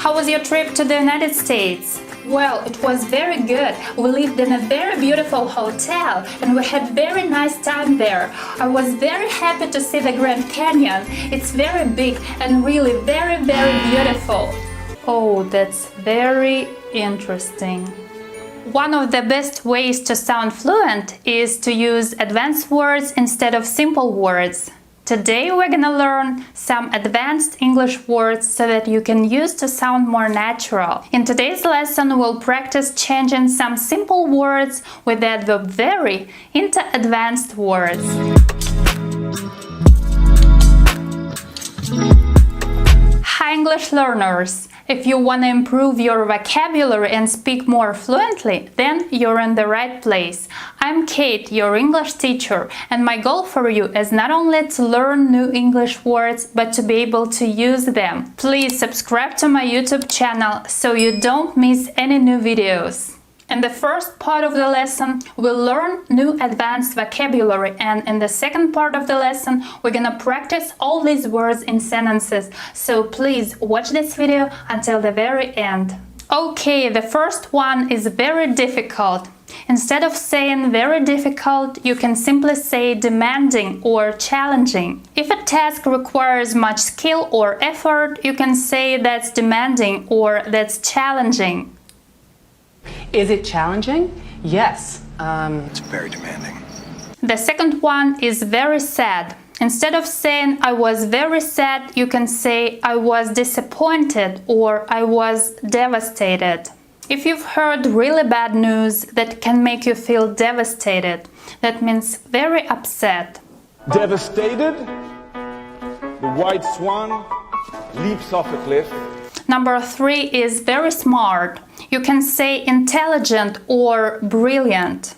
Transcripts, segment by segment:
How was your trip to the United States? Well, it was very good. We lived in a very beautiful hotel and we had very nice time there. I was very happy to see the Grand Canyon. It's very big and really very, very beautiful. Oh, that's very interesting. One of the best ways to sound fluent is to use advanced words instead of simple words. Today we're gonna learn some advanced English words so that you can use to sound more natural. In today's lesson we'll practice changing some simple words with the adverb very into advanced words. Hi English learners! If you want to improve your vocabulary and speak more fluently, then you're in the right place. I'm Kate, your English teacher, and my goal for you is not only to learn new English words, but to be able to use them. Please subscribe to my YouTube channel so you don't miss any new videos. In the first part of the lesson, we'll learn new advanced vocabulary, and in the second part of the lesson, we're gonna practice all these words in sentences. So please watch this video until the very end. Okay, the first one is very difficult. Instead of saying very difficult, you can simply say demanding or challenging. If a task requires much skill or effort, you can say that's demanding or that's challenging. Is it challenging? Yes. It's very demanding. The second one is very sad. Instead of saying I was very sad, you can say I was disappointed or I was devastated. If you've heard really bad news that can make you feel devastated, that means very upset. Devastated, the white swan leaps off a cliff. Number 3 is very smart. You can say intelligent or brilliant.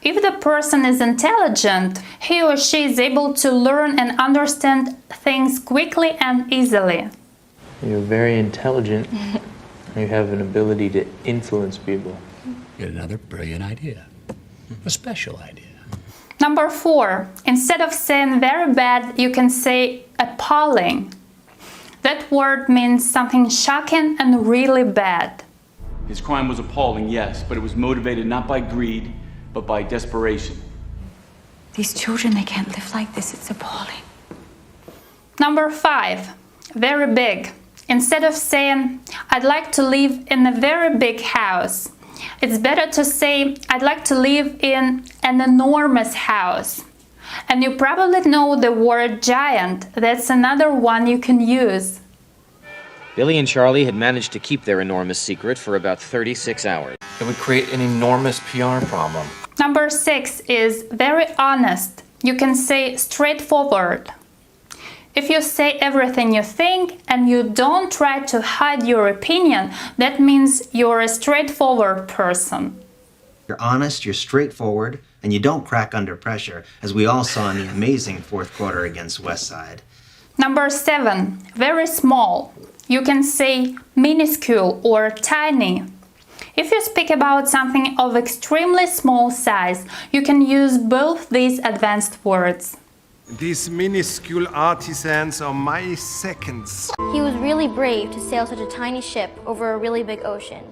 If the person is intelligent, he or she is able to learn and understand things quickly and easily. You're very intelligent. You have an ability to influence people. Get another brilliant idea. A special idea. Number 4. Instead of saying very bad, you can say appalling. That word means something shocking and really bad. His crime was appalling, yes, but it was motivated not by greed, but by desperation. These children, they can't live like this. It's appalling. Number 5. Very big. Instead of saying, I'd like to live in a very big house, it's better to say, I'd like to live in an enormous house. And you probably know the word giant. That's another one you can use. Billy and Charlie had managed to keep their enormous secret for about 36 hours. It would create an enormous PR problem. Number 6 is very honest. You can say straightforward. If you say everything you think and you don't try to hide your opinion, that means you're a straightforward person. You're honest, you're straightforward, and you don't crack under pressure, as we all saw in the amazing fourth quarter against Westside. Number 7, very small. You can say minuscule or tiny. If you speak about something of extremely small size, you can use both these advanced words. These minuscule artisans are my seconds. He was really brave to sail such a tiny ship over a really big ocean.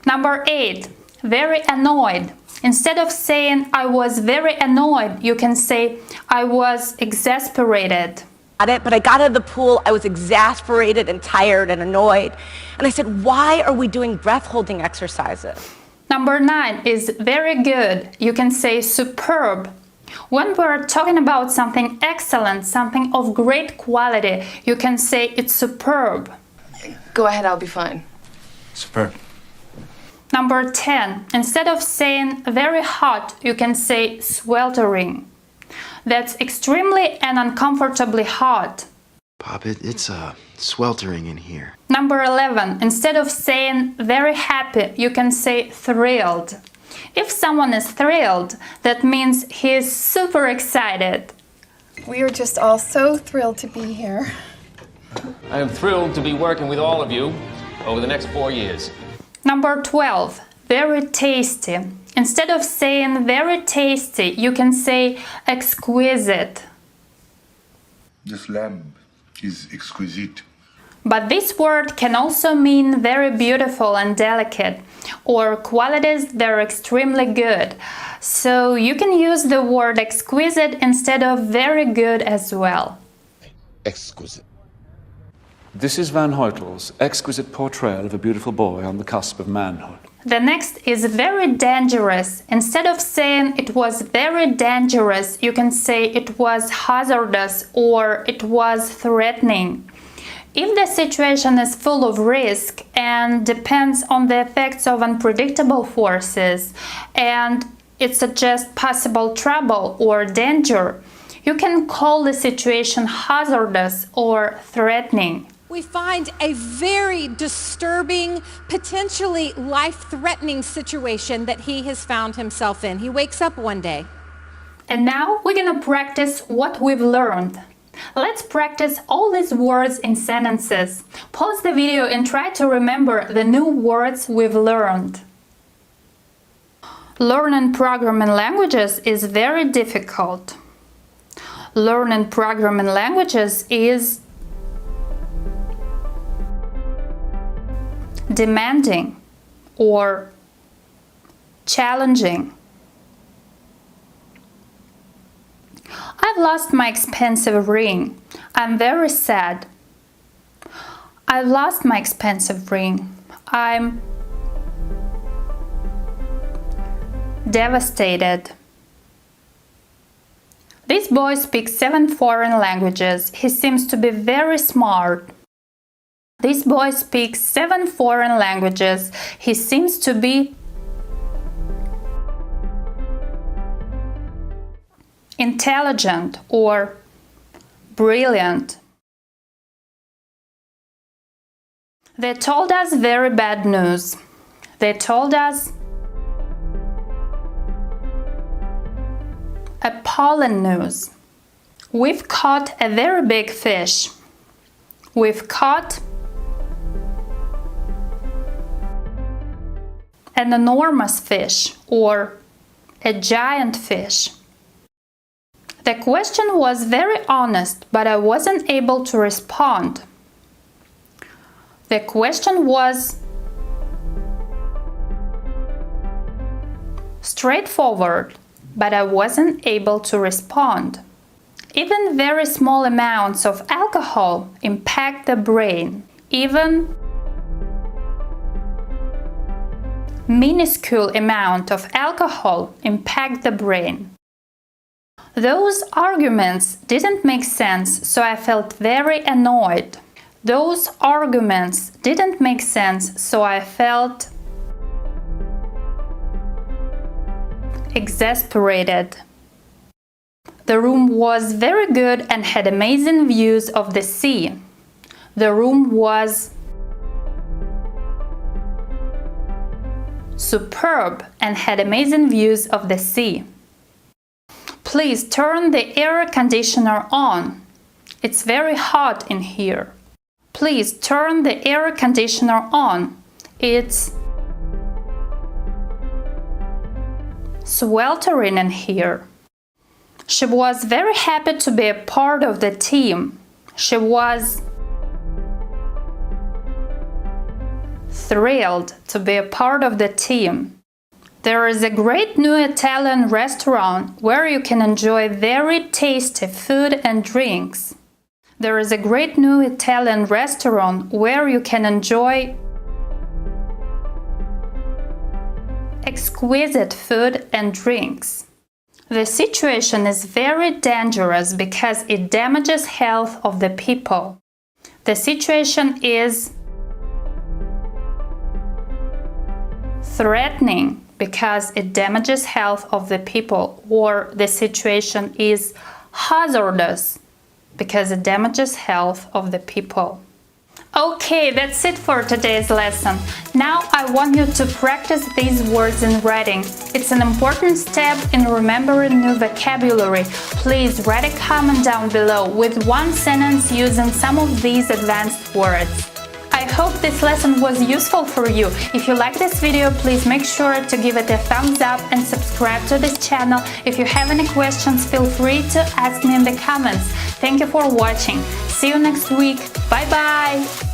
Number 8, very annoyed. Instead of saying I was very annoyed, you can say I was exasperated. But I got out of the pool, I was exasperated and tired and annoyed. And I said, why are we doing breath-holding exercises? Number 9 is very good. You can say superb. When we're talking about something excellent, something of great quality, you can say it's superb. Go ahead, I'll be fine. Superb. Number 10. Instead of saying very hot, you can say sweltering. That's extremely and uncomfortably hot. Pop, it's sweltering in here. Number 11. Instead of saying very happy, you can say thrilled. If someone is thrilled, that means he is super excited. We are just all so thrilled to be here. I am thrilled to be working with all of you over the next 4 years. Number 12. Very tasty. Instead of saying very tasty, you can say exquisite. This lamb is exquisite. But this word can also mean very beautiful and delicate, or qualities that are extremely good. So you can use the word exquisite instead of very good as well. Exquisite. This is Van Hoytel's exquisite portrayal of a beautiful boy on the cusp of manhood. The next is very dangerous. Instead of saying it was very dangerous, you can say it was hazardous or it was threatening. If the situation is full of risk and depends on the effects of unpredictable forces, and it suggests possible trouble or danger, you can call the situation hazardous or threatening. We find a very disturbing, potentially life-threatening situation that he has found himself in. He wakes up one day. And now we're gonna practice what we've learned. Let's practice all these words in sentences. Pause the video and try to remember the new words we've learned. Learning programming languages is very difficult. Learning programming languages is demanding or challenging. I've lost my expensive ring. I'm very sad. I've lost my expensive ring. I'm devastated. This boy speaks 7 foreign languages. He seems to be very smart. This boy speaks 7 foreign languages. He seems to be intelligent or brilliant. They told us very bad news. They told us appalling news. We've caught a very big fish. We've caught an enormous fish or a giant fish. The question was very honest, but I wasn't able to respond. The question was straightforward, but I wasn't able to respond. Even very small amounts of alcohol impact the brain. Even minuscule amount of alcohol impact the brain. Those arguments didn't make sense, so I felt very annoyed. Those arguments didn't make sense, so I felt exasperated. The room was very good and had amazing views of the sea. The room was superb and had amazing views of the sea. Please turn the air conditioner on. It's very hot in here. Please turn the air conditioner on. It's sweltering in here. She was very happy to be a part of the team. She was thrilled to be a part of the team. There is a great new Italian restaurant where you can enjoy very tasty food and drinks. There is a great new Italian restaurant where you can enjoy exquisite food and drinks. The situation is very dangerous because it damages health of the people. The situation is threatening because it damages health of the people, or the situation is hazardous because it damages health of the people. Okay, that's it for today's lesson. Now I want you to practice these words in writing. It's an important step in remembering new vocabulary. Please write a comment down below with one sentence using some of these advanced words. I hope this lesson was useful for you. If you like this video, please make sure to give it a thumbs up and subscribe to this channel. If you have any questions, feel free to ask me in the comments. Thank you for watching. See you next week. Bye bye!